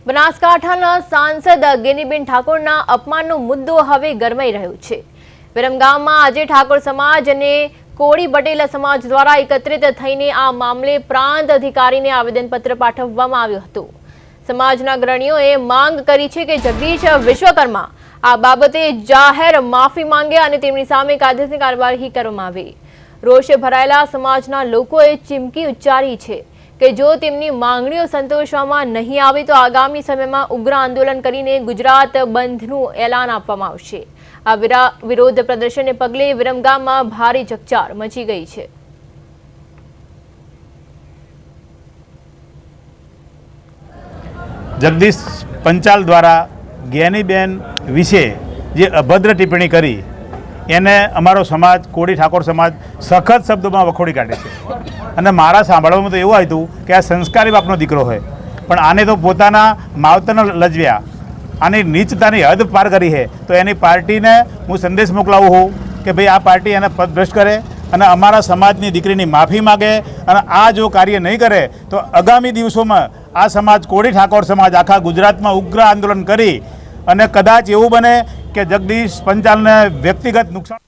બનાસકાંઠાના સાંસદ ગેનીબેન ઠાકોરના અપમાનનો મુદ્દો હવે ગરમાઈ રહ્યો છે। વિરમગામમાં આજે ઠાકોર સમાજ અને કોળી પટેલ સમાજ દ્વારા એકત્રિત થઈને આ મામલે પ્રાંત અધિકારીને આવેદનપત્ર પાઠવવામાં આવ્યું હતું। સમાજના અગ્રણીઓએ માંગ કરી છે કે જગદીશ વિશ્વકર્મા આ બાબતે જાહેર માફી માંગે અને તેમની સામે કાયદેસરની કાર્યવાહી કરવામાં આવે। રોષે ભરાયેલા સમાજના લોકોએ ચીમકી ઉચ્ચારી છે કે જો તેમની માંગણીઓ સંતોષવામાં નહીં આવે તો આગામી સમયમાં ઉગ્ર આંદોલન કરીને ગુજરાત બંધનું એલાન આપવામાં આવશે। આ વિરોધ પ્રદર્શનને પગલે વિરમગામમાં ભારે ચકચાર મચી ગઈ છે। जगदीश पंचाल द्वारा ज्ञानीबेन विषे जे अभद्र टिप्पणी करी एने अमारो समाज कोड़ी ठाकोर समाज सखत शब्दों में वखोड़ी काढ़े छे अने मारा सांभळवामां तो एवुं आव्युं के आ संस्कारी बापनो दीकरो होय पण आने तो पोताना मावतरने लजव्या आनी नीचतानी हद पार करी है। तो एनी पार्टीने हूँ संदेश मोकलावुं छुं के भाई आ पार्टी एने पदभ्रष्ट करे અને અમારા સમાજની દીકરીની માફી માગે અને આ જો કાર્ય નહીં કરે તો આગામી દિવસોમાં આ સમાજ કોળી ઠાકોર સમાજ આખા ગુજરાતમાં ઉગ્ર આંદોલન કરી અને કદાચ એવું બને કે જગદીશ પંચાલને વ્યક્તિગત નુકસાન